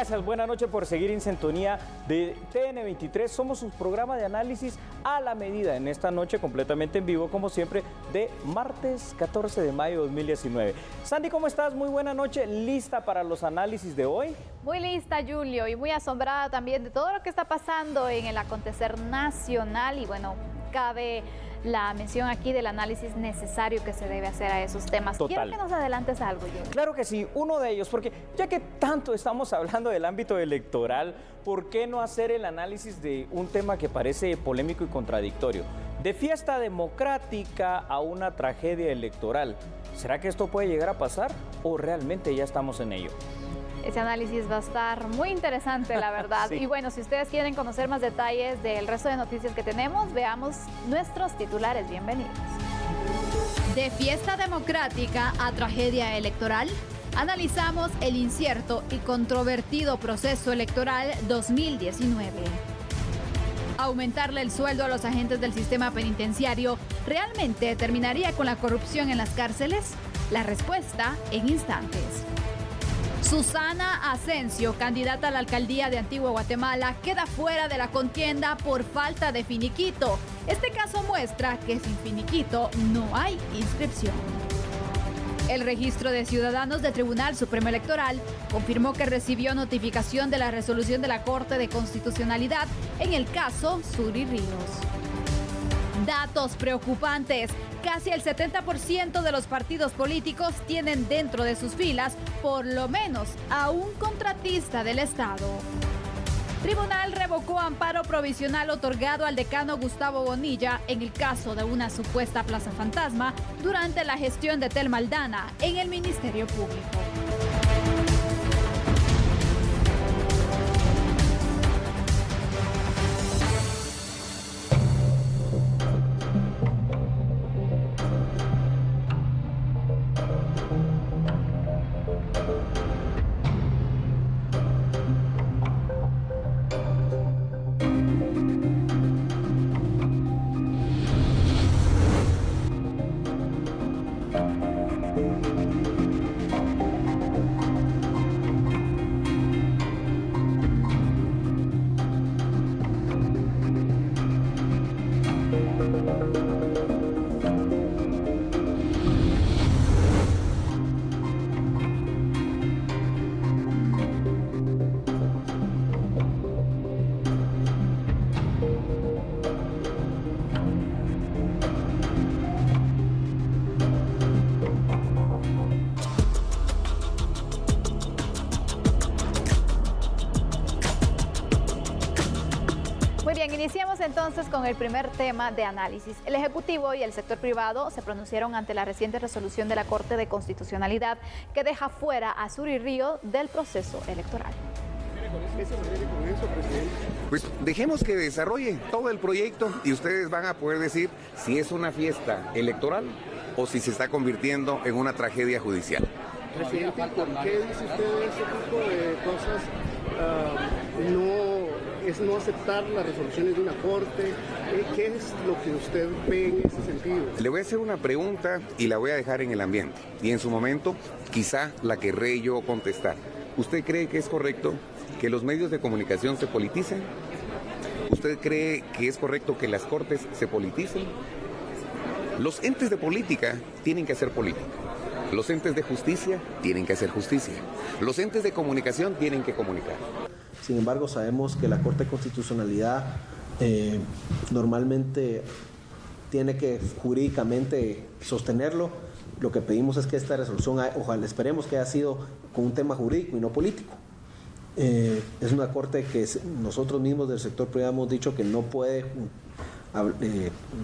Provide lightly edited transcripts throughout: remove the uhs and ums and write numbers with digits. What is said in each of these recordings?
Gracias, buena noche por seguir en sintonía de TN23. Somos un programa de análisis a la medida en esta noche completamente en vivo, como siempre, de martes 14 de mayo de 2019. Sandy, ¿cómo estás? Muy buena noche. ¿Lista para los análisis de hoy? Muy lista, Julio, y muy asombrada también de todo lo que está pasando en el acontecer nacional. Y bueno, cabe la mención aquí del análisis necesario que se debe hacer a esos temas. Total. Quiero que nos adelantes algo, Julio. Claro que sí, uno de ellos, porque ya que tanto estamos hablando del ámbito electoral, ¿por qué no hacer el análisis de un tema que parece polémico y contradictorio? De fiesta democrática a una tragedia electoral. ¿Será que esto puede llegar a pasar o realmente ya estamos en ello? Ese análisis va a estar muy interesante, la verdad. Sí. Y bueno, si ustedes quieren conocer más detalles del resto de noticias que tenemos, veamos nuestros titulares. Bienvenidos. De fiesta democrática a tragedia electoral, analizamos el incierto y controvertido proceso electoral 2019. Aumentarle el sueldo a los agentes del sistema penitenciario ¿realmente terminaría con la corrupción en las cárceles? La respuesta en instantes. Susana Asensio, candidata a la alcaldía de Antigua Guatemala, queda fuera de la contienda por falta de finiquito. Este caso muestra que sin finiquito no hay inscripción. El Registro de Ciudadanos del Tribunal Supremo Electoral confirmó que recibió notificación de la resolución de la Corte de Constitucionalidad en el caso Suri Ríos. Datos preocupantes. Casi el 70% de los partidos políticos tienen dentro de sus filas por lo menos a un contratista del Estado. Tribunal revocó amparo provisional otorgado al decano Gustavo Bonilla en el caso de una supuesta plaza fantasma durante la gestión de Telma Aldana en el Ministerio Público. Iniciamos entonces con el primer tema de análisis. El Ejecutivo y el sector privado se pronunciaron ante la reciente resolución de la Corte de Constitucionalidad que deja fuera a Suri Ríos del proceso electoral. Pues dejemos que desarrolle todo el proyecto y ustedes van a poder decir si es una fiesta electoral o si se está convirtiendo en una tragedia judicial. Presidente, ¿por qué dice usted ese tipo de cosas? No aceptar las resoluciones de una corte. ¿Qué es lo que usted ve en ese sentido? Le voy a hacer una pregunta y la voy a dejar en el ambiente. Y en su momento, quizá la querré yo contestar. ¿Usted cree que es correcto que los medios de comunicación se politicen? ¿Usted cree que es correcto que las cortes se politicen? Los entes de política tienen que hacer política. Los entes de justicia tienen que hacer justicia. Los entes de comunicación tienen que comunicar. Sin embargo, sabemos que la Corte de Constitucionalidad normalmente tiene que jurídicamente sostenerlo. Lo que pedimos es que esta resolución, ojalá esperemos que haya sido con un tema jurídico y no político. Es una Corte que nosotros mismos del sector privado hemos dicho que no puede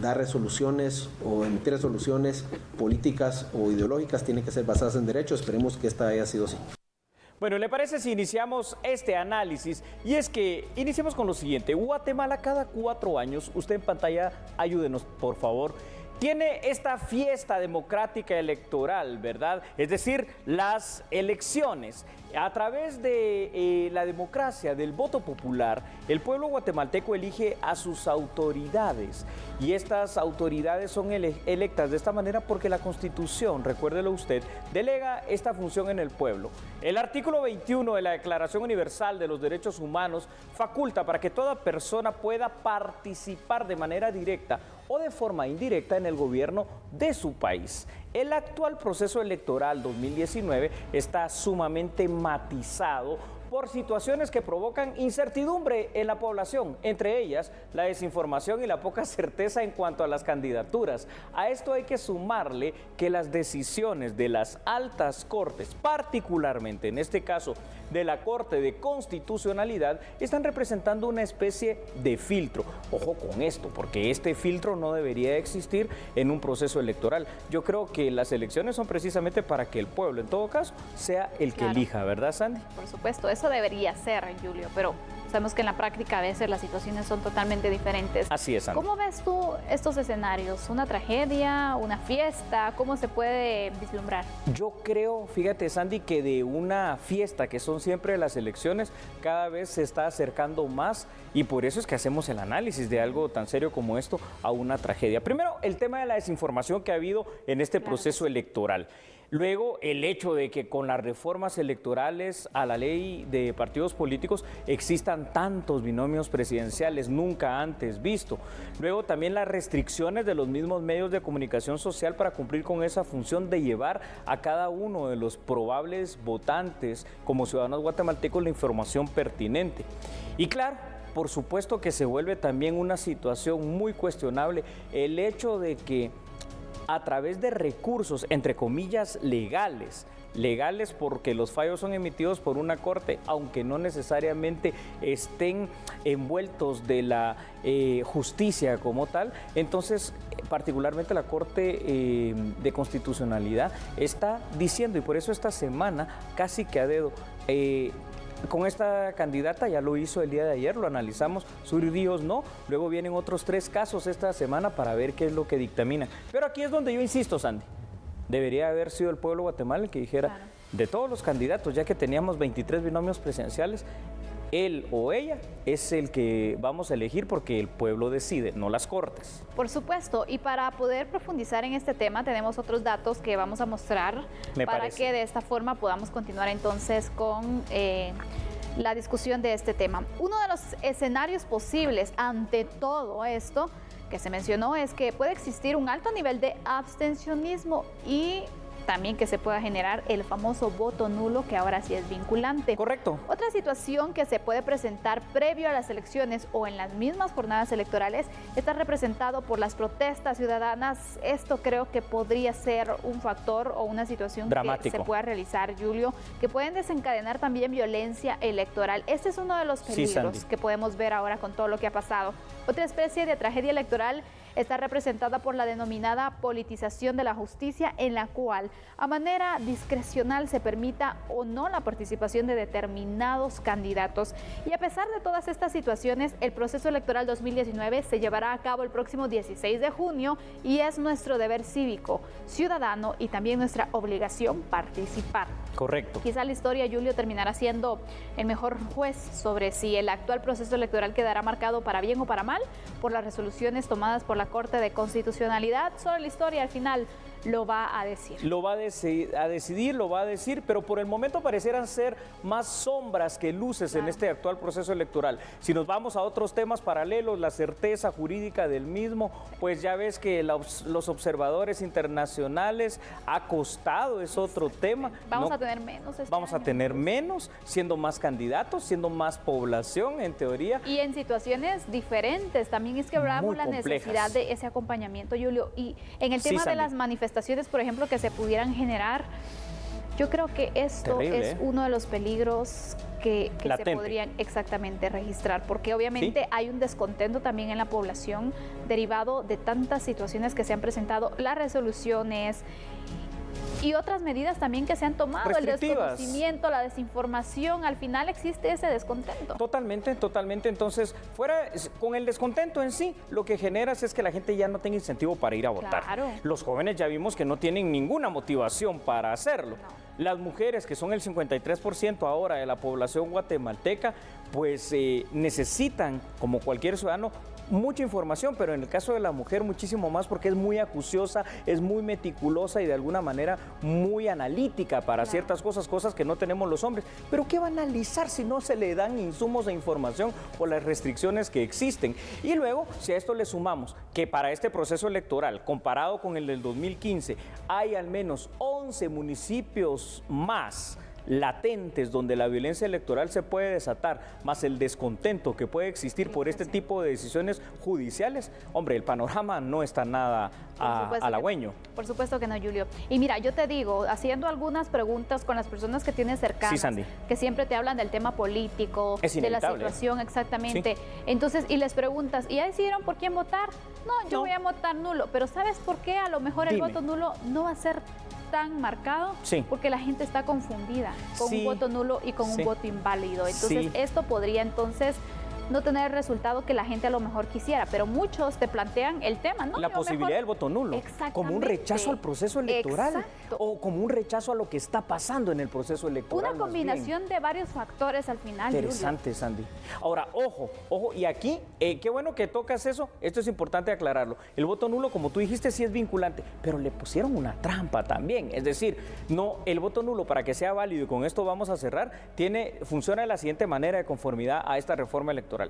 dar resoluciones o emitir resoluciones políticas o ideológicas, tienen que ser basadas en derecho. Esperemos que esta haya sido así. Bueno, ¿le parece si iniciamos este análisis? Y es que iniciemos con lo siguiente. Guatemala cada 4 años, usted en pantalla, ayúdenos por favor, tiene esta fiesta democrática electoral, ¿verdad? Es decir, las elecciones. A través de la democracia, del voto popular, el pueblo guatemalteco elige a sus autoridades y estas autoridades son electas de esta manera porque la Constitución, recuérdelo usted, delega esta función en el pueblo. El artículo 21 de la Declaración Universal de los Derechos Humanos faculta para que toda persona pueda participar de manera directa o de forma indirecta en el gobierno de su país. El actual proceso electoral 2019 está sumamente matizado por situaciones que provocan incertidumbre en la población, entre ellas la desinformación y la poca certeza en cuanto a las candidaturas. A esto hay que sumarle que las decisiones de las altas cortes, particularmente en este caso de la Corte de Constitucionalidad, están representando una especie de filtro. Ojo con esto, porque este filtro no debería existir en un proceso electoral. Yo creo que las elecciones son precisamente para que el pueblo, en todo caso, sea el que elija, ¿verdad, Sandy? Por supuesto, eso debería ser, Julio, pero sabemos que en la práctica a veces las situaciones son totalmente diferentes. Así es, Sandy. ¿Cómo ves tú estos escenarios? ¿Una tragedia? ¿Una fiesta? ¿Cómo se puede vislumbrar? Yo creo, fíjate, Sandy, que de una fiesta que son siempre las elecciones, cada vez se está acercando más y por eso es que hacemos el análisis de algo tan serio como esto a una tragedia. Primero, el tema de la desinformación que ha habido en este proceso electoral. Luego, el hecho de que con las reformas electorales a la ley de partidos políticos existan tantos binomios presidenciales nunca antes visto. Luego, también las restricciones de los mismos medios de comunicación social para cumplir con esa función de llevar a cada uno de los probables votantes como ciudadanos guatemaltecos la información pertinente. Y claro, por supuesto que se vuelve también una situación muy cuestionable el hecho de que a través de recursos, entre comillas, legales porque los fallos son emitidos por una corte, aunque no necesariamente estén envueltos de la justicia como tal. Entonces, particularmente la Corte de Constitucionalidad está diciendo, y por eso esta semana, casi que a dedo, con esta candidata, ya lo hizo el día de ayer, lo analizamos, Suri Ríos no, luego vienen otros 3 casos esta semana para ver qué es lo que dictamina. Pero aquí es donde yo insisto, Sandy, debería haber sido el pueblo guatemalteco el que dijera, claro, de todos los candidatos, ya que teníamos 23 binomios presidenciales, él o ella es el que vamos a elegir porque el pueblo decide, no las cortes. Por supuesto, y para poder profundizar en este tema tenemos otros datos que vamos a mostrar que de esta forma podamos continuar entonces con la discusión de este tema. Uno de los escenarios posibles ante todo esto que se mencionó es que puede existir un alto nivel de abstencionismo y también que se pueda generar el famoso voto nulo, que ahora sí es vinculante. Correcto. Otra situación que se puede presentar previo a las elecciones o en las mismas jornadas electorales está representado por las protestas ciudadanas. Esto creo que podría ser un factor o una situación dramático que se pueda realizar, Julio, que pueden desencadenar también violencia electoral. Este es uno de los peligros que podemos ver ahora con todo lo que ha pasado. Otra especie de tragedia electoral está representada por la denominada politización de la justicia, en la cual a manera discrecional se permita o no la participación de determinados candidatos. Y a pesar de todas estas situaciones, el proceso electoral 2019 se llevará a cabo el próximo 16 de junio y es nuestro deber cívico, ciudadano y también nuestra obligación participar. Correcto. Quizá la historia, Julio, terminará siendo el mejor juez sobre si el actual proceso electoral quedará marcado para bien o para mal por las resoluciones tomadas por la Corte de Constitucionalidad. Solo la historia al final lo va a decir. Lo va a decir, pero por el momento parecieran ser más sombras que luces en este actual proceso electoral. Si nos vamos a otros temas paralelos, la certeza jurídica del mismo, pues ya ves que los observadores internacionales ha costado, es otro tema. Vamos a tener menos. Vamos a tener menos, siendo más candidatos, siendo más población en teoría. Y en situaciones diferentes, también es que hablamos la necesidad de ese acompañamiento, Julio. Y en el tema de las manifestaciones, por ejemplo, que se pudieran generar, yo creo que esto es uno de los peligros que se podrían exactamente registrar, porque obviamente hay un descontento también en la población derivado de tantas situaciones que se han presentado, las resoluciones Y otras medidas también que se han tomado, el desconocimiento, la desinformación, al final existe ese descontento. Totalmente, totalmente. Entonces, con el descontento en sí, lo que generas es que la gente ya no tenga incentivo para ir a votar. Claro. Los jóvenes ya vimos que no tienen ninguna motivación para hacerlo. No. Las mujeres, que son el 53% ahora de la población guatemalteca, pues necesitan, como cualquier ciudadano, mucha información, pero en el caso de la mujer muchísimo más, porque es muy acuciosa, es muy meticulosa y de alguna manera muy analítica para ciertas cosas que no tenemos los hombres. Pero ¿qué va a analizar si no se le dan insumos de información por las restricciones que existen? Y luego, si a esto le sumamos que para este proceso electoral, comparado con el del 2015, hay al menos 11 municipios más latentes donde la violencia electoral se puede desatar, más el descontento que puede existir por este tipo de decisiones judiciales, hombre, el panorama no está nada halagüeño. Por supuesto que no, Julio. Y mira, yo te digo, haciendo algunas preguntas con las personas que tienes cercanas, sí, Sandy, que siempre te hablan del tema político, de la situación, exactamente. Sí. Entonces, y les preguntas, ¿y ya decidieron por quién votar? No, yo voy a votar nulo, pero ¿sabes por qué? A lo mejor el voto nulo no va a ser tan marcado, porque la gente está confundida con un voto nulo y con un voto inválido. Entonces, esto podría entonces no tener el resultado que la gente a lo mejor quisiera, pero muchos te plantean el tema, ¿no? La posibilidad del voto nulo, como un rechazo al proceso electoral o como un rechazo a lo que está pasando en el proceso electoral. Una combinación de varios factores al final. Interesante, Sandy. Ahora, ojo, y aquí, qué bueno que tocas eso, esto es importante aclararlo. El voto nulo, como tú dijiste, sí es vinculante, pero le pusieron una trampa también, es decir, no, el voto nulo, para que sea válido, y con esto vamos a cerrar, funciona de la siguiente manera de conformidad a esta reforma electoral.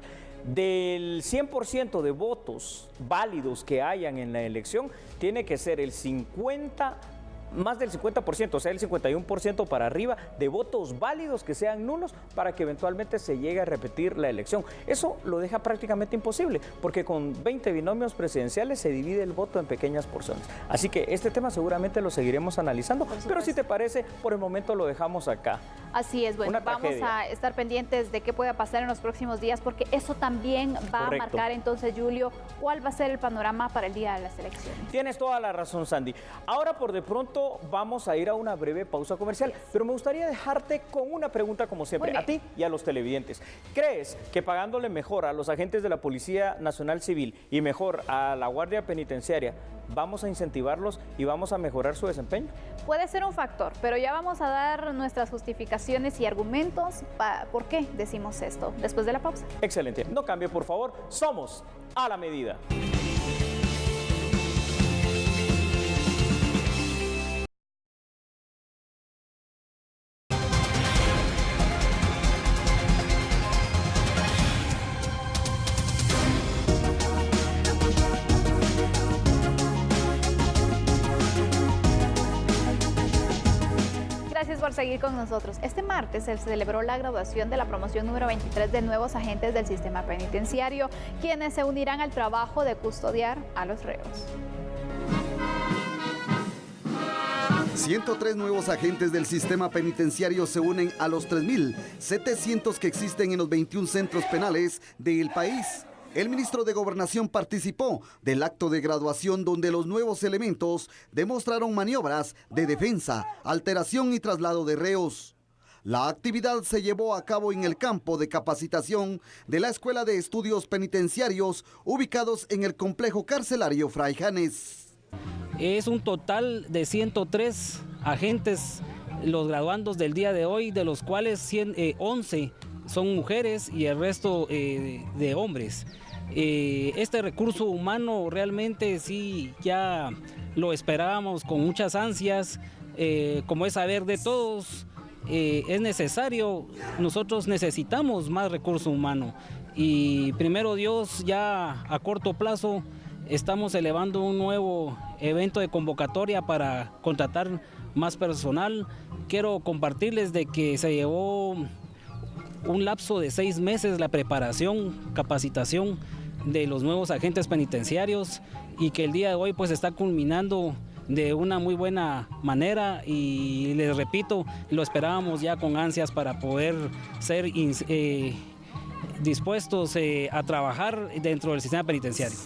Del 100% de votos válidos que hayan en la elección, tiene que ser más del 50%, o sea, el 51% para arriba de votos válidos que sean nulos para que eventualmente se llegue a repetir la elección. Eso lo deja prácticamente imposible, porque con 20 binomios presidenciales se divide el voto en pequeñas porciones. Así que este tema seguramente lo seguiremos analizando, pero si te parece, por el momento lo dejamos acá. Así es, bueno, vamos a estar pendientes de qué pueda pasar en los próximos días, porque eso también va a marcar entonces, Julio, cuál va a ser el panorama para el día de las elecciones. Tienes toda la razón, Sandy. Ahora, por de pronto, vamos a ir a una breve pausa comercial, pero me gustaría dejarte con una pregunta como siempre, a ti y a los televidentes. ¿Crees que pagándole mejor a los agentes de la Policía Nacional Civil y mejor a la Guardia Penitenciaria, vamos a incentivarlos y vamos a mejorar su desempeño? Puede ser un factor, pero ya vamos a dar nuestras justificaciones y argumentos por qué decimos esto después de la pausa. Excelente. No cambie, por favor. Somos A la Medida. Por seguir con nosotros. Este martes se celebró la graduación de la promoción número 23 de nuevos agentes del sistema penitenciario, quienes se unirán al trabajo de custodiar a los reos. 103 nuevos agentes del sistema penitenciario se unen a los 3.700 que existen en los 21 centros penales del país. El ministro de Gobernación participó del acto de graduación donde los nuevos elementos demostraron maniobras de defensa, alteración y traslado de reos. La actividad se llevó a cabo en el campo de capacitación de la Escuela de Estudios Penitenciarios ubicados en el complejo carcelario Fray Janes. Es un total de 103 agentes los graduandos del día de hoy, de los cuales 11 son mujeres y el resto de hombres. Este recurso humano realmente sí ya lo esperábamos con muchas ansias, como es saber de todos, es necesario, nosotros necesitamos más recurso humano y primero Dios ya a corto plazo estamos elevando un nuevo evento de convocatoria para contratar más personal. Quiero compartirles de que se llevó un lapso de 6 meses la preparación, capacitación de los nuevos agentes penitenciarios y que el día de hoy pues está culminando de una muy buena manera y les repito, lo esperábamos ya con ansias para poder ser dispuestos a trabajar dentro del sistema penitenciario.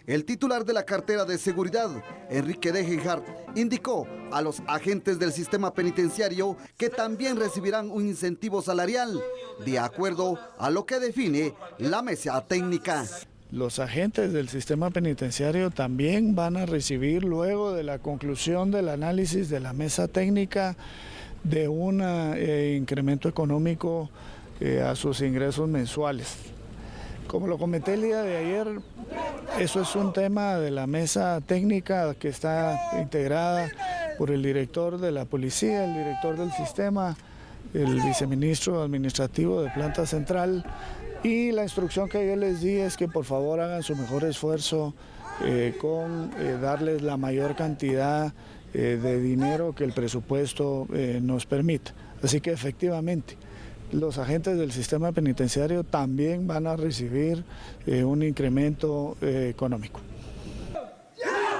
El titular de la cartera de seguridad, Enrique Degenhardt, indicó a los agentes del sistema penitenciario que también recibirán un incentivo salarial, de acuerdo a lo que define la mesa técnica. Los agentes del sistema penitenciario también van a recibir, luego de la conclusión del análisis de la mesa técnica, de un incremento económico a sus ingresos mensuales. Como lo comenté el día de ayer, eso es un tema de la mesa técnica que está integrada por el director de la policía, el director del sistema, el viceministro administrativo de planta central, y la instrucción que yo les di es que por favor hagan su mejor esfuerzo con darles la mayor cantidad de dinero que el presupuesto nos permita. Así que efectivamente, los agentes del sistema penitenciario también van a recibir un incremento económico.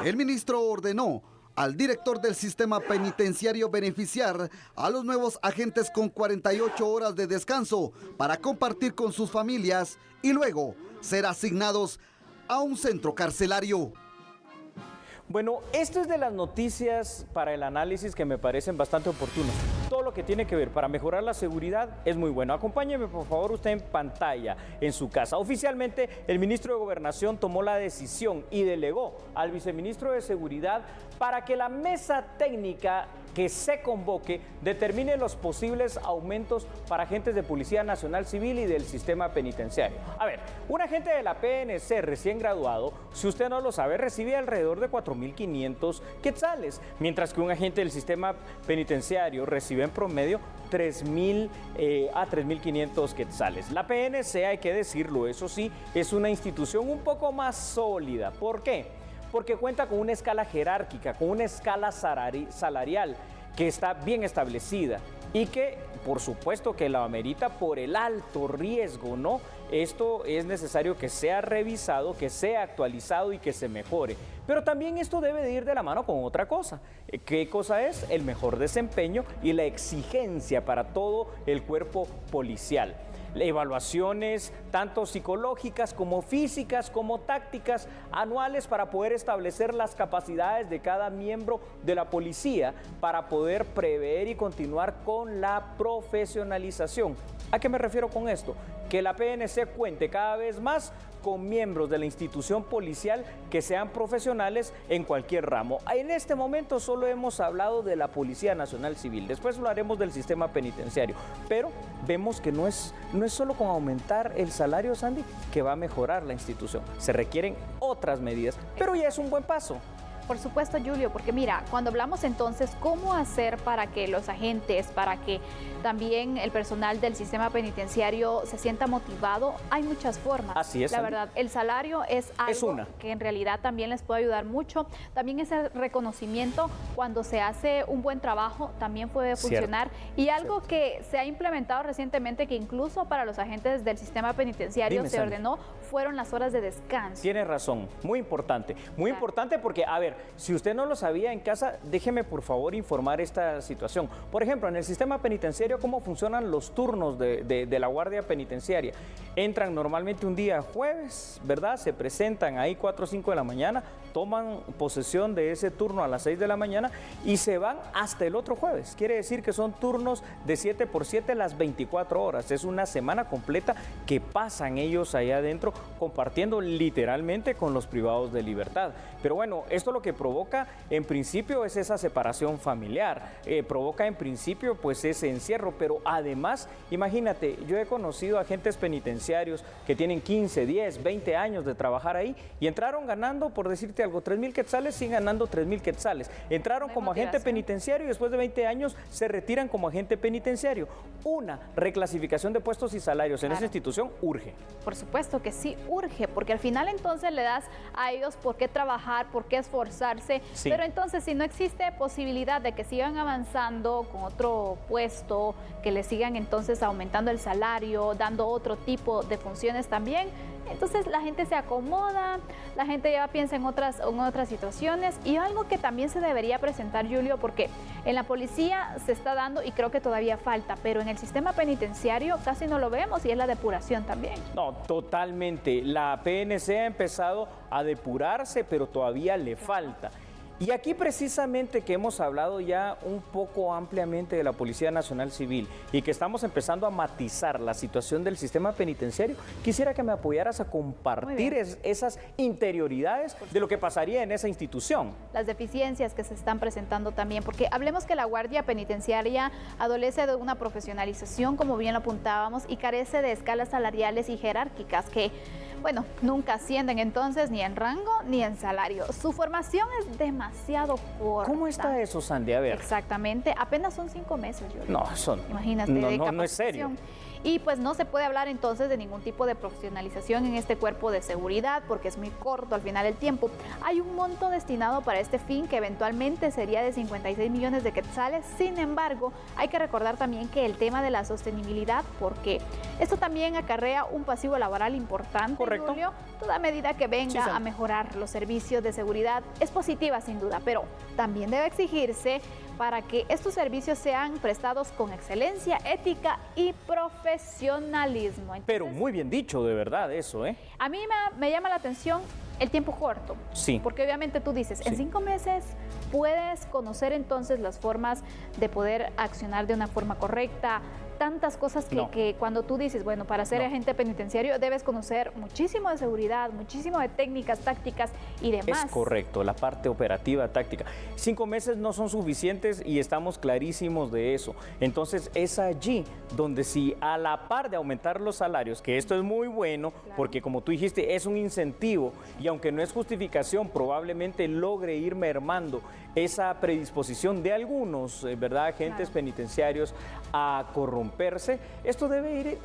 El ministro ordenó al director del sistema penitenciario beneficiar a los nuevos agentes con 48 horas de descanso para compartir con sus familias y luego ser asignados a un centro carcelario. Bueno, esto es de las noticias para el análisis que me parecen bastante oportunas. Todo lo que tiene que ver para mejorar la seguridad es muy bueno. Acompáñeme, por favor, usted en pantalla, en su casa. Oficialmente, el ministro de Gobernación tomó la decisión y delegó al viceministro de Seguridad para que la mesa técnica que se convoque determine los posibles aumentos para agentes de Policía Nacional Civil y del sistema penitenciario. A ver, un agente de la PNC recién graduado, si usted no lo sabe, recibe alrededor de 4.500 quetzales, mientras que un agente del sistema penitenciario recibe en promedio 3.000 a 3.500 quetzales. La PNC, hay que decirlo, eso sí, es una institución un poco más sólida. ¿Por qué? Porque cuenta con una escala jerárquica, con una escala salarial que está bien establecida y que, por supuesto, que la amerita por el alto riesgo, ¿no? Esto es necesario que sea revisado, que sea actualizado y que se mejore. Pero también esto debe de ir de la mano con otra cosa. ¿Qué cosa es? El mejor desempeño y la exigencia para todo el cuerpo policial. Evaluaciones tanto psicológicas como físicas como tácticas anuales para poder establecer las capacidades de cada miembro de la policía para poder prever y continuar con la profesionalización. ¿A qué me refiero con esto? Que la PNC cuente cada vez más con miembros de la institución policial que sean profesionales en cualquier ramo. En este momento solo hemos hablado de la Policía Nacional Civil, después hablaremos del sistema penitenciario, pero vemos que no es solo con aumentar el salario, Sandy, que va a mejorar la institución. Se requieren otras medidas, pero ya es un buen paso. Por supuesto, Julio, porque mira, cuando hablamos entonces cómo hacer para que los agentes, para que también el personal del sistema penitenciario se sienta motivado, hay muchas formas. Así es. La verdad, el salario es algo que en realidad también les puede ayudar mucho. También ese reconocimiento cuando se hace un buen trabajo también puede funcionar. Y algo que se ha implementado recientemente, que incluso para los agentes del sistema penitenciario se ordenó, fueron las horas de descanso. Tiene razón, muy importante. Muy importante porque, a ver, si usted no lo sabía en casa, déjeme por favor informar esta situación. Por ejemplo, en el sistema penitenciario, ¿cómo funcionan los turnos de la guardia penitenciaria? Entran normalmente un día jueves, ¿verdad? Se presentan ahí 4 o 5 de la mañana, toman posesión de ese turno a las 6 de la mañana y se van hasta el otro jueves. Quiere decir que son turnos de 7x7 las 24 horas. Es una semana completa que pasan ellos allá adentro compartiendo literalmente con los privados de libertad. Pero bueno, esto lo que provoca en principio es esa separación familiar, provoca en principio pues ese encierro, pero además, imagínate, yo he conocido agentes penitenciarios que tienen 15, 10, 20 años de trabajar ahí y entraron ganando, por decirte algo, 3.000 quetzales, siguen ganando 3.000 quetzales. Entraron como agente penitenciario y después de 20 años se retiran como agente penitenciario. Una reclasificación de puestos y salarios en esa institución urge. Por supuesto que sí, urge, porque al final entonces le das a ellos por qué trabajar, por qué esforzarse, pero entonces si no existe posibilidad de que sigan avanzando con otro puesto, que le sigan entonces aumentando el salario, dando otro tipo de funciones también, entonces la gente se acomoda, la gente ya piensa en otras situaciones. Y algo que también se debería presentar, Julio, porque en la policía se está dando y creo que todavía falta, pero en el sistema penitenciario casi no lo vemos, y es la depuración también. No, totalmente. La PNC ha empezado a depurarse, pero todavía le falta. Y aquí precisamente que hemos hablado ya un poco ampliamente de la Policía Nacional Civil y que estamos empezando a matizar la situación del sistema penitenciario, quisiera que me apoyaras a compartir esas interioridades de lo que pasaría en esa institución. Las deficiencias que se están presentando también, porque hablemos que la Guardia Penitenciaria adolece de una profesionalización, como bien lo apuntábamos, y carece de escalas salariales y jerárquicas que, bueno, nunca ascienden entonces ni en rango ni en salario. Su formación es demasiado corta. ¿Cómo está eso, Sandy? A ver. Exactamente, apenas son 5 meses, Julio. No, son. Imagínate, no es serio. Y pues no se puede hablar entonces de ningún tipo de profesionalización en este cuerpo de seguridad porque es muy corto al final el tiempo. Hay un monto destinado para este fin que eventualmente sería de 56 millones de quetzales. Sin embargo, hay que recordar también que el tema de la sostenibilidad, porque esto también acarrea un pasivo laboral importante. Correcto. Julio. Toda medida que venga sí, a mejorar los servicios de seguridad es positiva sin duda, pero también debe exigirse para que estos servicios sean prestados con excelencia, ética y profesionalismo. Entonces, pero muy bien dicho, de verdad, eso, ¿eh? A mí me llama la atención el tiempo corto. Sí. Porque obviamente tú dices, en 5 meses puedes conocer entonces las formas de poder accionar de una forma correcta, tantas cosas que cuando tú dices, bueno, para ser agente penitenciario debes conocer muchísimo de seguridad, muchísimo de técnicas, tácticas y demás. Es correcto, la parte operativa, táctica. 5 meses no son suficientes y estamos clarísimos de eso. Entonces es allí donde si a la par de aumentar los salarios, que esto es muy bueno, porque como tú dijiste, es un incentivo y aunque no es justificación, probablemente logre ir mermando esa predisposición de algunos, ¿verdad?, agentes penitenciarios a corromperse. Esto debe ir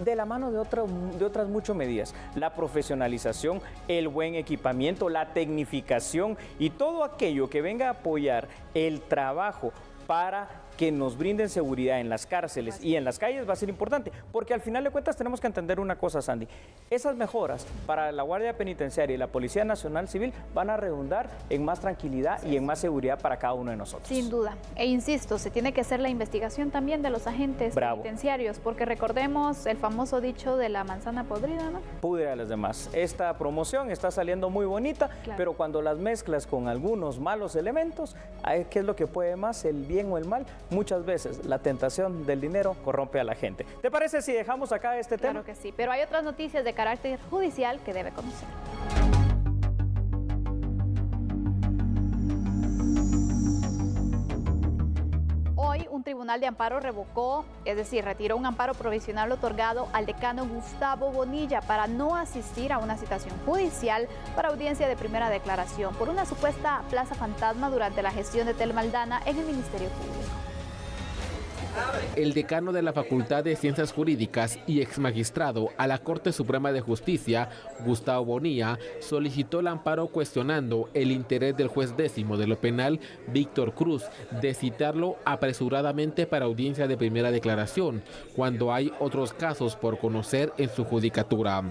de la mano de otras muchas medidas. La profesionalización, el buen equipamiento, la tecnificación y todo aquello que venga a apoyar el trabajo para que nos brinden seguridad en las cárceles y en las calles va a ser importante, porque al final de cuentas tenemos que entender una cosa, Sandy, esas mejoras para la Guardia Penitenciaria y la Policía Nacional Civil van a redundar en más tranquilidad y en más seguridad para cada uno de nosotros. Sin duda, e insisto, se tiene que hacer la investigación también de los agentes penitenciarios, porque recordemos el famoso dicho de la manzana podrida, ¿no? Pudre a las demás. Esta promoción está saliendo muy bonita, pero cuando las mezclas con algunos malos elementos, ¿qué es lo que puede más, el bien o el mal? Muchas veces la tentación del dinero corrompe a la gente. ¿Te parece si dejamos acá este tema? Claro que sí, pero hay otras noticias de carácter judicial que debe conocer. Hoy un tribunal de amparo revocó, es decir, retiró un amparo provisional otorgado al decano Gustavo Bonilla para no asistir a una citación judicial para audiencia de primera declaración por una supuesta plaza fantasma durante la gestión de Telma Aldana en el Ministerio Público. El decano de la Facultad de Ciencias Jurídicas y exmagistrado a la Corte Suprema de Justicia, Gustavo Bonilla, solicitó el amparo cuestionando el interés del juez décimo de lo penal, Víctor Cruz, de citarlo apresuradamente para audiencia de primera declaración, cuando hay otros casos por conocer en su judicatura.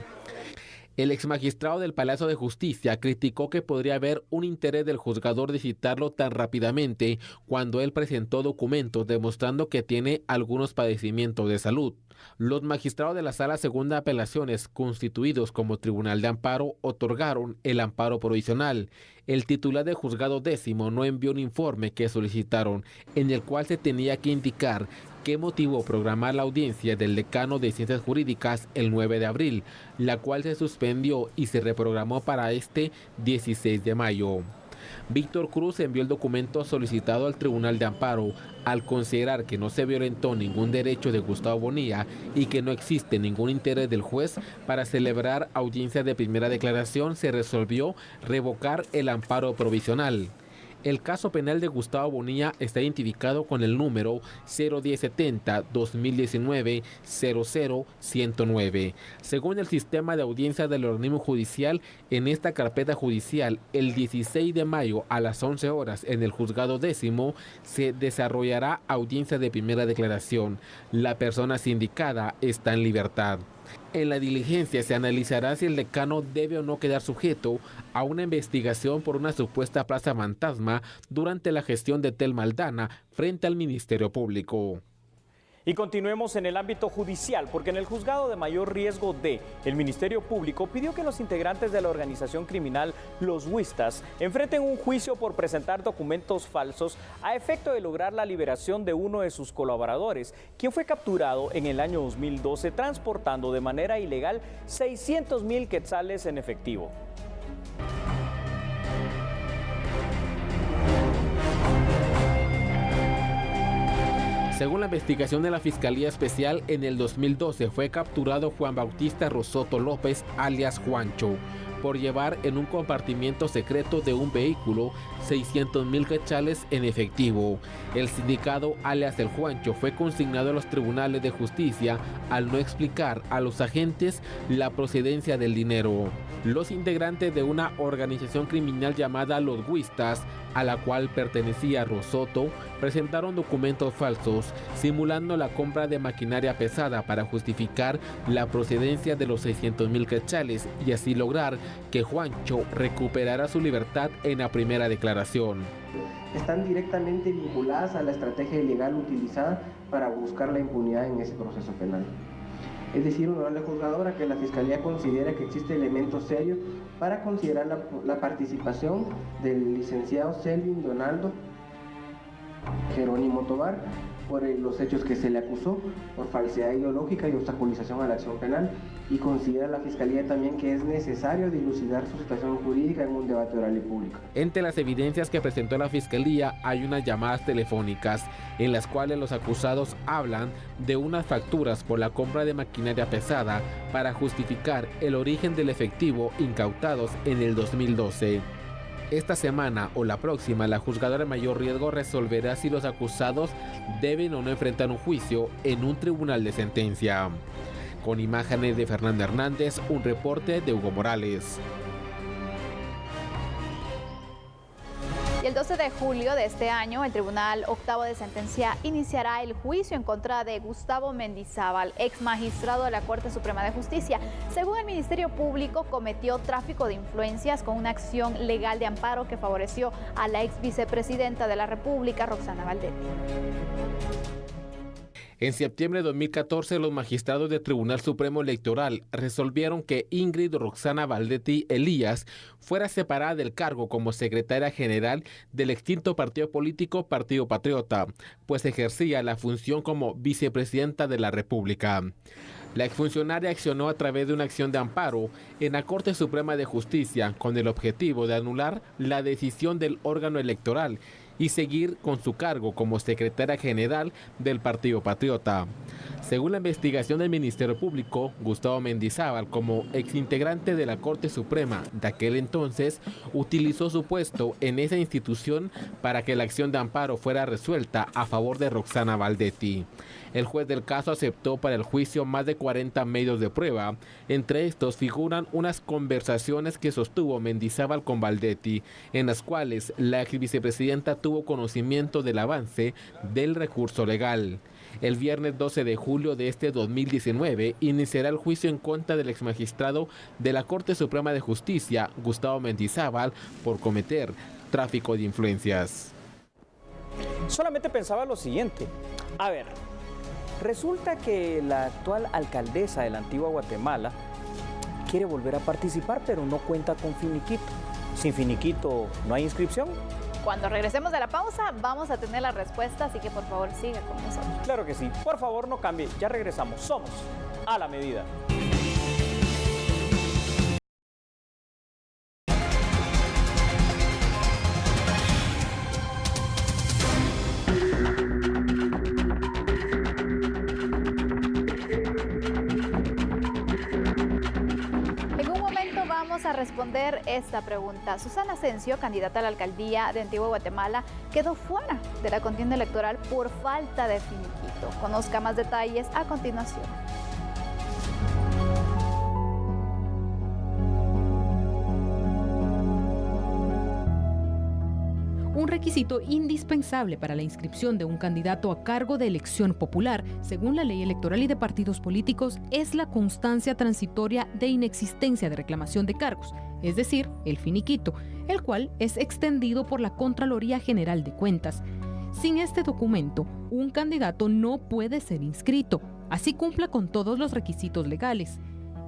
El exmagistrado del Palacio de Justicia criticó que podría haber un interés del juzgador de citarlo tan rápidamente cuando él presentó documentos demostrando que tiene algunos padecimientos de salud. Los magistrados de la Sala Segunda de Apelaciones, constituidos como Tribunal de Amparo, otorgaron el amparo provisional. El titular del juzgado décimo no envió un informe que solicitaron, en el cual se tenía que indicar qué motivó programar la audiencia del decano de Ciencias Jurídicas el 9 de abril, la cual se suspendió y se reprogramó para este 16 de mayo. Víctor Cruz envió el documento solicitado al Tribunal de Amparo al considerar que no se violentó ningún derecho de Gustavo Bonilla y que no existe ningún interés del juez para celebrar audiencia de primera declaración. Se resolvió revocar el amparo provisional. El caso penal de Gustavo Bonilla está identificado con el número 01070-2019-00109. Según el sistema de audiencia del organismo judicial, en esta carpeta judicial, el 16 de mayo a las 11 horas en el juzgado décimo se desarrollará audiencia de primera declaración. La persona sindicada está en libertad. En la diligencia se analizará si el decano debe o no quedar sujeto a una investigación por una supuesta plaza fantasma durante la gestión de Telma Aldana frente al Ministerio Público. Y continuemos en el ámbito judicial, porque en el juzgado de mayor riesgo D, el Ministerio Público pidió que los integrantes de la organización criminal Los Huistas enfrenten un juicio por presentar documentos falsos a efecto de lograr la liberación de uno de sus colaboradores, quien fue capturado en el año 2012 transportando de manera ilegal 600,000 quetzales en efectivo. Según la investigación de la Fiscalía Especial, en el 2012 fue capturado Juan Bautista Rosoto López, alias Juancho, por llevar en un compartimiento secreto de un vehículo 600,000 quetzales en efectivo. El sindicado, alias el Juancho, fue consignado a los tribunales de justicia al no explicar a los agentes la procedencia del dinero. Los integrantes de una organización criminal llamada Los Huistas, a la cual pertenecía Rosoto, presentaron documentos falsos, simulando la compra de maquinaria pesada para justificar la procedencia de los 600,000 quetzales y así lograr que Juancho recuperara su libertad en la primera declaración. Están directamente vinculadas a la estrategia ilegal utilizada para buscar la impunidad en ese proceso penal. Es decir, honorable juzgadora, que la Fiscalía considera que existe elementos serios para considerar la participación del licenciado Selvin Donaldo Jerónimo Tobar por los hechos que se le acusó por falsedad ideológica y obstaculización a la acción penal, y considera la Fiscalía también que es necesario dilucidar su situación jurídica en un debate oral y público. Entre las evidencias que presentó la Fiscalía hay unas llamadas telefónicas en las cuales los acusados hablan de unas facturas por la compra de maquinaria pesada para justificar el origen del efectivo incautados en el 2012. Esta semana o la próxima, la juzgadora de mayor riesgo resolverá si los acusados deben o no enfrentar un juicio en un tribunal de sentencia. Con imágenes de Fernando Hernández, un reporte de Hugo Morales. Y el 12 de julio de este año, el Tribunal Octavo de Sentencia iniciará el juicio en contra de Gustavo Mendizábal, ex magistrado de la Corte Suprema de Justicia. Según el Ministerio Público, cometió tráfico de influencias con una acción legal de amparo que favoreció a la ex vicepresidenta de la República, Roxana Valdetti. En septiembre de 2014, los magistrados del Tribunal Supremo Electoral resolvieron que Ingrid Roxana Valdetti Elías fuera separada del cargo como secretaria general del extinto partido político Partido Patriota, pues ejercía la función como vicepresidenta de la República. La exfuncionaria accionó a través de una acción de amparo en la Corte Suprema de Justicia con el objetivo de anular la decisión del órgano electoral y seguir con su cargo como secretaria general del Partido Patriota. Según la investigación del Ministerio Público, Gustavo Mendizábal, como exintegrante de la Corte Suprema de aquel entonces, utilizó su puesto en esa institución para que la acción de amparo fuera resuelta a favor de Roxana Valdetti. El juez del caso aceptó para el juicio más de 40 medios de prueba. Entre estos figuran unas conversaciones que sostuvo Mendizábal con Valdetti, en las cuales la ex vicepresidenta tuvo conocimiento del avance del recurso legal. El viernes 12 de julio de este 2019 iniciará el juicio en contra del exmagistrado de la Corte Suprema de Justicia, Gustavo Mendizábal, por cometer tráfico de influencias. Solamente pensaba lo siguiente. A ver, resulta que la actual alcaldesa de la antigua Guatemala quiere volver a participar, pero no cuenta con finiquito. Sin finiquito no hay inscripción. Cuando regresemos de la pausa vamos a tener la respuesta, así que por favor siga con nosotros. Claro que sí. Por favor no cambie. Ya regresamos. Somos A la Medida. A responder esta pregunta. Susana Asensio, candidata a la alcaldía de Antigua Guatemala, quedó fuera de la contienda electoral por falta de finiquito. Conozca más detalles a continuación. Un requisito indispensable para la inscripción de un candidato a cargo de elección popular, según la ley electoral y de partidos políticos, es la constancia transitoria de inexistencia de reclamación de cargos, es decir, el finiquito, el cual es extendido por la Contraloría General de Cuentas. Sin este documento, un candidato no puede ser inscrito, así cumpla con todos los requisitos legales.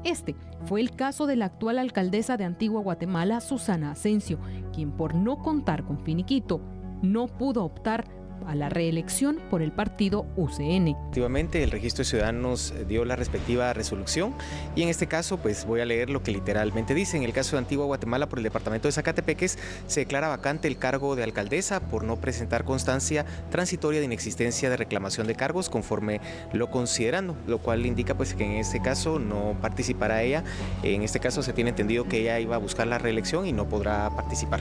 Este fue el caso de la actual alcaldesa de Antigua Guatemala, Susana Asensio, quien por no contar con finiquito, no pudo optar a la reelección por el partido UCN. Efectivamente, el Registro de Ciudadanos dio la respectiva resolución y en este caso pues voy a leer lo que literalmente dice. En el caso de Antigua Guatemala, por el departamento de Zacatepeques, se declara vacante el cargo de alcaldesa por no presentar constancia transitoria de inexistencia de reclamación de cargos conforme lo considerando, lo cual indica pues que en este caso no participará ella. En este caso se tiene entendido que ella iba a buscar la reelección y no podrá participar.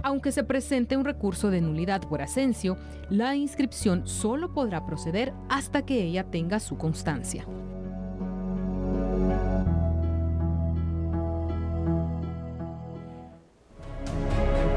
Aunque se presente un recurso de nulidad por Asensio, la inscripción solo podrá proceder hasta que ella tenga su constancia.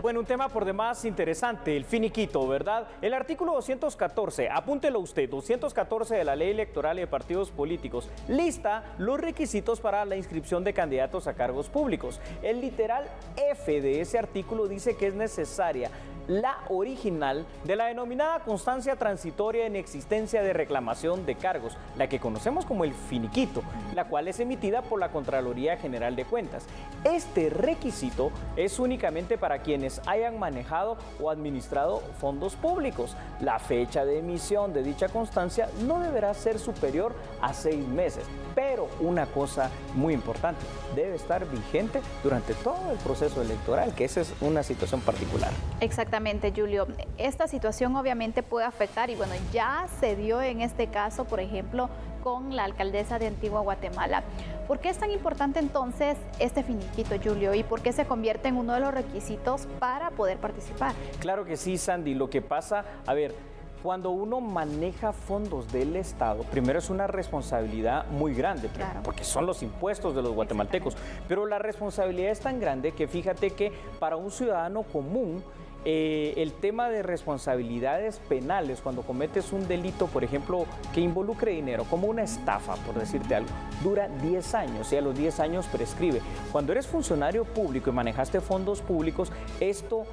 Bueno, un tema por demás interesante, el finiquito, ¿verdad? El artículo 214, apúntelo usted, 214 de la Ley Electoral y de Partidos Políticos, lista los requisitos para la inscripción de candidatos a cargos públicos. El literal F de ese artículo dice que es necesaria la original de la denominada constancia transitoria en existencia de reclamación de cargos, la que conocemos como el finiquito, la cual es emitida por la Contraloría General de Cuentas. Este requisito es únicamente para quienes hayan manejado o administrado fondos públicos. La fecha de emisión de dicha constancia no deberá ser superior a 6 meses, pero una cosa muy importante, debe estar vigente durante todo el proceso electoral, que esa es una situación particular. Exactamente, Julio. Esta situación obviamente puede afectar, y bueno, ya se dio en este caso, por ejemplo, con la alcaldesa de Antigua Guatemala. ¿Por qué es tan importante entonces este finiquito, Julio? ¿Y por qué se convierte en uno de los requisitos para poder participar? Claro que sí, Sandy. Lo que pasa, a ver, cuando uno maneja fondos del Estado, primero es una responsabilidad muy grande, claro, porque son los impuestos de los guatemaltecos, pero la responsabilidad es tan grande que fíjate que para un ciudadano común, el tema de responsabilidades penales, cuando cometes un delito, por ejemplo, que involucre dinero, como una estafa, por decirte algo, dura 10 años y a los 10 años prescribe. Cuando eres funcionario público y manejaste fondos públicos, esto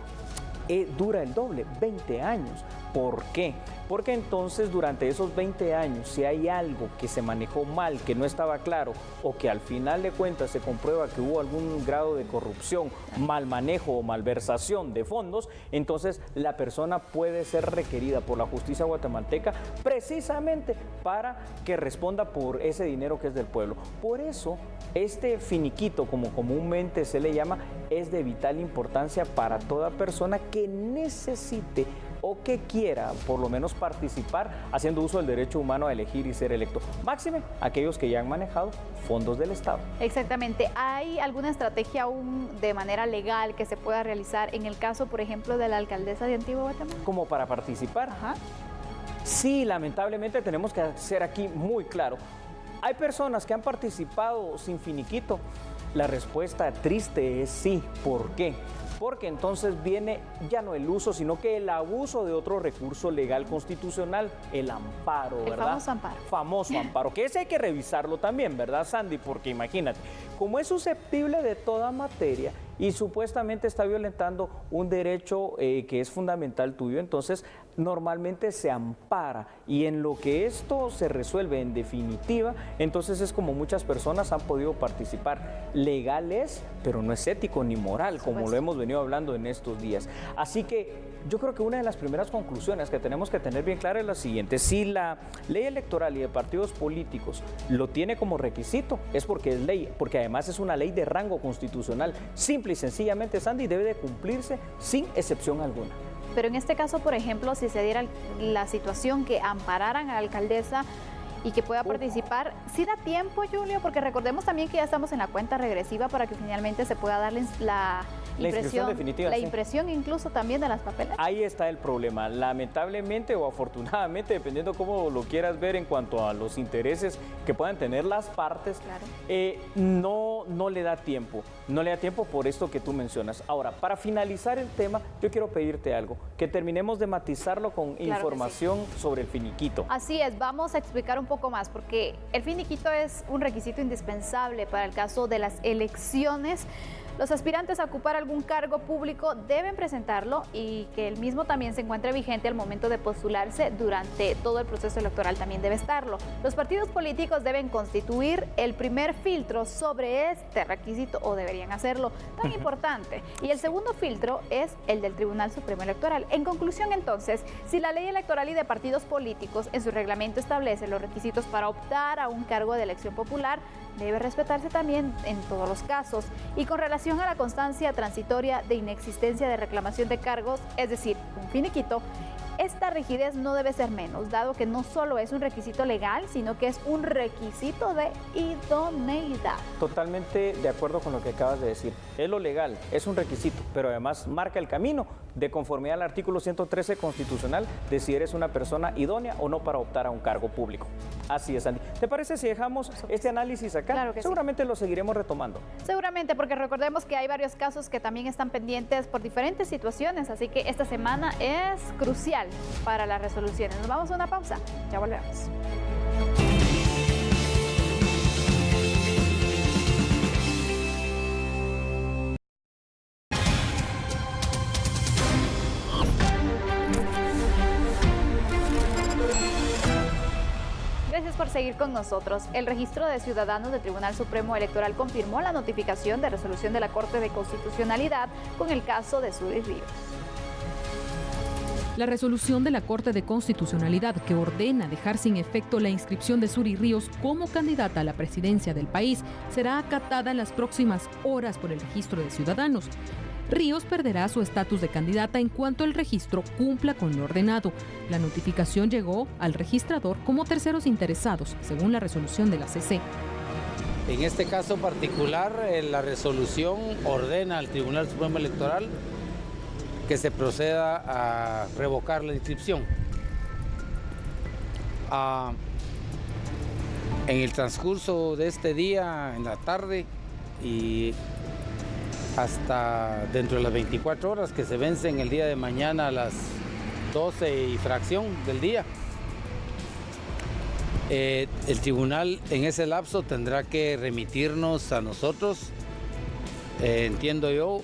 dura el doble, 20 años. ¿Por qué? Porque entonces durante esos 20 años, si hay algo que se manejó mal, que no estaba claro, o que al final de cuentas se comprueba que hubo algún grado de corrupción, mal manejo o malversación de fondos, entonces la persona puede ser requerida por la justicia guatemalteca precisamente para que responda por ese dinero que es del pueblo. Por eso, este finiquito, como comúnmente se le llama, es de vital importancia para toda persona que necesite o que quiera por lo menos participar haciendo uso del derecho humano a elegir y ser electo. Máxime aquellos que ya han manejado fondos del Estado. Exactamente. ¿Hay alguna estrategia aún de manera legal que se pueda realizar en el caso, por ejemplo, de la alcaldesa de Antigua Guatemala? ¿Como para participar? Ajá. Sí, lamentablemente tenemos que ser aquí muy claro. ¿Hay personas que han participado sin finiquito? La respuesta triste es sí. ¿Por qué? Porque entonces viene ya no el uso, sino que el abuso de otro recurso legal constitucional, el amparo, ¿verdad? El famoso amparo. Famoso amparo, que ese hay que revisarlo también, ¿verdad, Sandy? Porque imagínate, como es susceptible de toda materia y supuestamente está violentando un derecho que es fundamental tuyo, entonces normalmente se ampara, y en lo que esto se resuelve en definitiva, entonces es como muchas personas han podido participar. Legal es, pero no es ético ni moral, como lo hemos venido hablando en estos días. Así que yo creo que una de las primeras conclusiones que tenemos que tener bien clara es la siguiente: si la ley electoral y de partidos políticos lo tiene como requisito, es porque es ley, porque además es una ley de rango constitucional. Simple y sencillamente, Sandy, debe de cumplirse sin excepción alguna. Pero en este caso, por ejemplo, si se diera la situación que ampararan a la alcaldesa y que pueda participar, ¿sí da tiempo, Julio? Porque recordemos también que ya estamos en la cuenta regresiva para que finalmente se pueda darle la inscripción definitiva. La sí. impresión incluso también de las papeletas. Ahí está el problema. Lamentablemente o afortunadamente, dependiendo cómo lo quieras ver en cuanto a los intereses que puedan tener las partes, claro. No le da tiempo. No le da tiempo por esto que tú mencionas. Ahora, para finalizar el tema, yo quiero pedirte algo, que terminemos de matizarlo con información sobre el finiquito. Así es, vamos a explicar un poco más, porque el finiquito es un requisito indispensable para el caso de las elecciones. Los aspirantes a ocupar algún cargo público deben presentarlo y que el mismo también se encuentre vigente al momento de postularse. Durante todo el proceso electoral también debe estarlo. Los partidos políticos deben constituir el primer filtro sobre este requisito, o deberían hacerlo, tan importante. Y el segundo filtro es el del Tribunal Supremo Electoral. En conclusión, entonces, si la ley electoral y de partidos políticos en su reglamento establece los requisitos para optar a un cargo de elección popular, debe respetarse también en todos los casos. Y con relación a la constancia transitoria de inexistencia de reclamación de cargos, es decir, un finiquito, esta rigidez no debe ser menos, dado que no solo es un requisito legal, sino que es un requisito de idoneidad. Totalmente de acuerdo con lo que acabas de decir. Es lo legal, es un requisito, pero además marca el camino de conformidad al artículo 113 constitucional de si eres una persona idónea o no para optar a un cargo público. Así es, Andy. ¿Te parece si dejamos este análisis acá? Claro que seguramente lo seguiremos retomando. Seguramente, porque recordemos que hay varios casos que también están pendientes por diferentes situaciones, así que esta semana es crucial para las resoluciones. Nos vamos a una pausa, ya volvemos. Gracias por seguir con nosotros. El Registro de Ciudadanos del Tribunal Supremo Electoral confirmó la notificación de resolución de la Corte de Constitucionalidad con el caso de Suri Ríos. La resolución de la Corte de Constitucionalidad que ordena dejar sin efecto la inscripción de Suri Ríos como candidata a la presidencia del país será acatada en las próximas horas por el Registro de Ciudadanos. Ríos perderá su estatus de candidata en cuanto el registro cumpla con lo ordenado. La notificación llegó al registrador como terceros interesados, según la resolución de la CC. En este caso particular, la resolución ordena al Tribunal Supremo Electoral que se proceda a revocar la inscripción. En el transcurso de este día, en la tarde y hasta dentro de las 24 horas que se vencen el día de mañana a las 12 y fracción del día, el tribunal en ese lapso tendrá que remitirnos a nosotros, entiendo yo,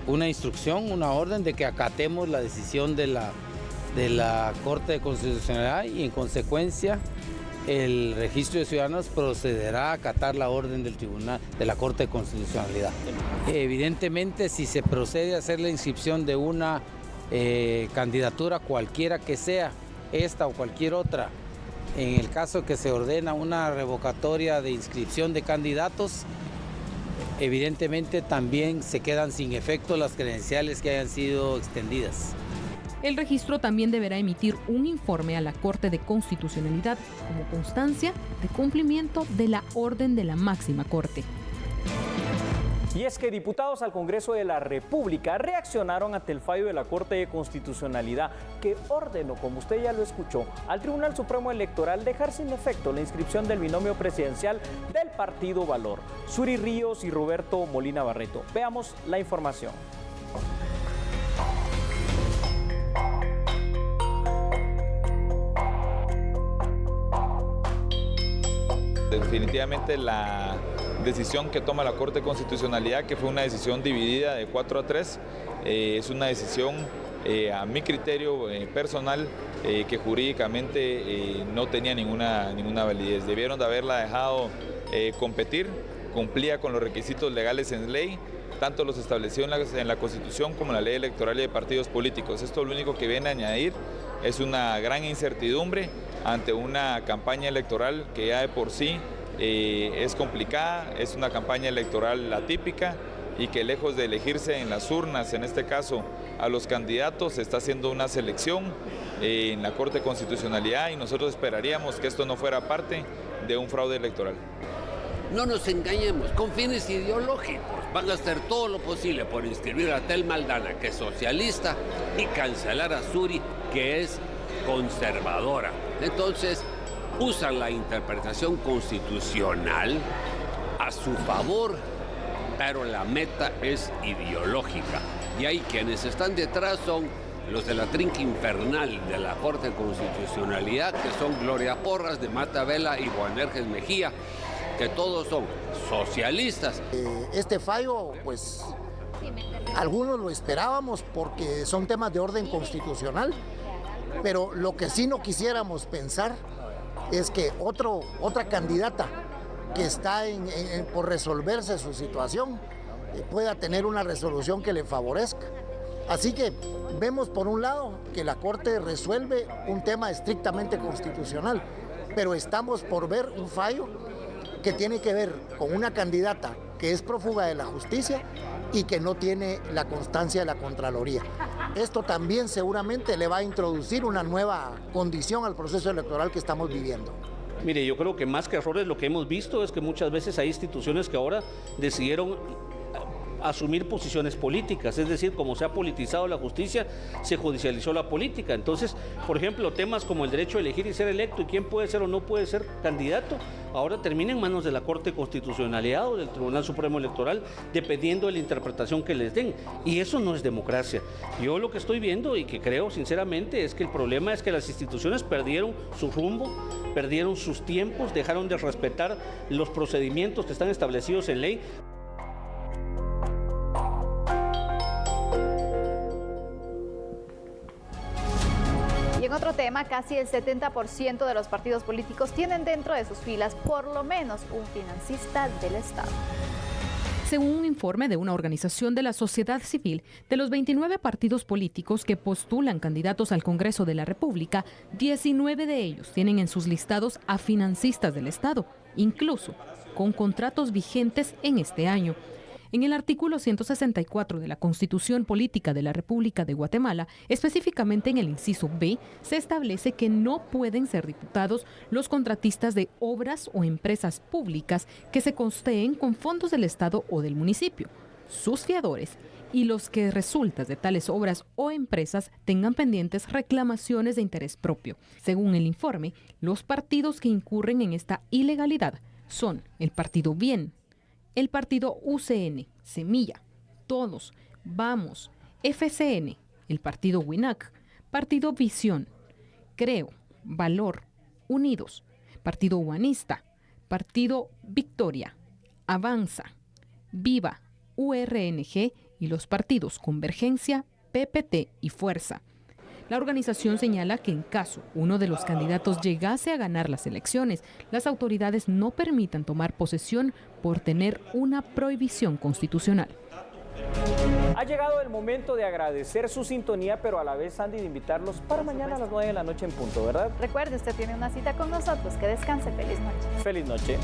una instrucción, una orden de que acatemos la decisión de la Corte de Constitucionalidad y en consecuencia el Registro de Ciudadanos procederá a acatar la orden del Tribunal de la Corte de Constitucionalidad. Evidentemente, si se procede a hacer la inscripción de una candidatura cualquiera que sea, esta o cualquier otra, en el caso que se ordena una revocatoria de inscripción de candidatos, evidentemente también se quedan sin efecto las credenciales que hayan sido extendidas. El registro también deberá emitir un informe a la Corte de Constitucionalidad como constancia de cumplimiento de la orden de la máxima Corte. Y es que diputados al Congreso de la República reaccionaron ante el fallo de la Corte de Constitucionalidad que ordenó, como usted ya lo escuchó, al Tribunal Supremo Electoral dejar sin efecto la inscripción del binomio presidencial del Partido Valor, Suri Ríos y Roberto Molina Barreto. Veamos la información. Definitivamente la decisión que toma la Corte de Constitucionalidad, que fue una decisión dividida de 4-3, es una decisión a mi criterio personal que jurídicamente no tenía ninguna validez. Debieron de haberla dejado competir, cumplía con los requisitos legales en ley, tanto los establecidos en la Constitución como en la Ley Electoral y de Partidos Políticos. Esto lo único que viene a añadir es una gran incertidumbre ante una campaña electoral que ya de por sí es complicada, es una campaña electoral atípica y que lejos de elegirse en las urnas, en este caso a los candidatos, se está haciendo una selección en la Corte de Constitucionalidad y nosotros esperaríamos que esto no fuera parte de un fraude electoral. No nos engañemos, con fines ideológicos van a hacer todo lo posible por inscribir a Telma Aldana, que es socialista, y cancelar a Suri, que es conservadora. Entonces, usan la interpretación constitucional a su favor, pero la meta es ideológica. Y ahí quienes están detrás son los de la trinca infernal de la Corte de Constitucionalidad, que son Gloria Porras, de Mata Vela y Boanerges Mejía, que todos son socialistas. Este fallo, pues, algunos lo esperábamos porque son temas de orden constitucional, pero lo que sí no quisiéramos pensar es que otra candidata que está por resolverse su situación pueda tener una resolución que le favorezca. Así que vemos por un lado que la Corte resuelve un tema estrictamente constitucional, pero estamos por ver un fallo que tiene que ver con una candidata que es prófuga de la justicia y que no tiene la constancia de la Contraloría. Esto también seguramente le va a introducir una nueva condición al proceso electoral que estamos viviendo. Mire, yo creo que más que errores lo que hemos visto es que muchas veces hay instituciones que ahora decidieron asumir posiciones políticas, es decir, como se ha politizado la justicia, se judicializó la política. Entonces, por ejemplo, temas como el derecho a elegir y ser electo y quién puede ser o no puede ser candidato, ahora termina en manos de la Corte de Constitucionalidad o del Tribunal Supremo Electoral, dependiendo de la interpretación que les den. Y eso no es democracia. Yo lo que estoy viendo y que creo sinceramente es que el problema es que las instituciones perdieron su rumbo, perdieron sus tiempos, dejaron de respetar los procedimientos que están establecidos en ley. Y en otro tema, casi el 70% de los partidos políticos tienen dentro de sus filas por lo menos un financista del Estado. Según un informe de una organización de la sociedad civil, de los 29 partidos políticos que postulan candidatos al Congreso de la República, 19 de ellos tienen en sus listados a financistas del Estado, incluso con contratos vigentes en este año. En el artículo 164 de la Constitución Política de la República de Guatemala, específicamente en el inciso B, se establece que no pueden ser diputados los contratistas de obras o empresas públicas que se costeen con fondos del Estado o del municipio, sus fiadores y los que resultas de tales obras o empresas tengan pendientes reclamaciones de interés propio. Según el informe, los partidos que incurren en esta ilegalidad son el Partido Bien, el partido UCN, Semilla, Todos, Vamos, FCN, el partido WINAC, partido Visión, Creo, Valor, Unidos, partido Humanista, partido Victoria, Avanza, Viva, URNG y los partidos Convergencia, PPT y Fuerza. La organización señala que en caso uno de los candidatos llegase a ganar las elecciones, las autoridades no permitan tomar posesión por tener una prohibición constitucional. Ha llegado el momento de agradecer su sintonía, pero a la vez, Sandy, de invitarlos para mañana a las 9 de la noche en punto, ¿verdad? Recuerde, usted tiene una cita con nosotros. Que descanse. Feliz noche. Feliz noche.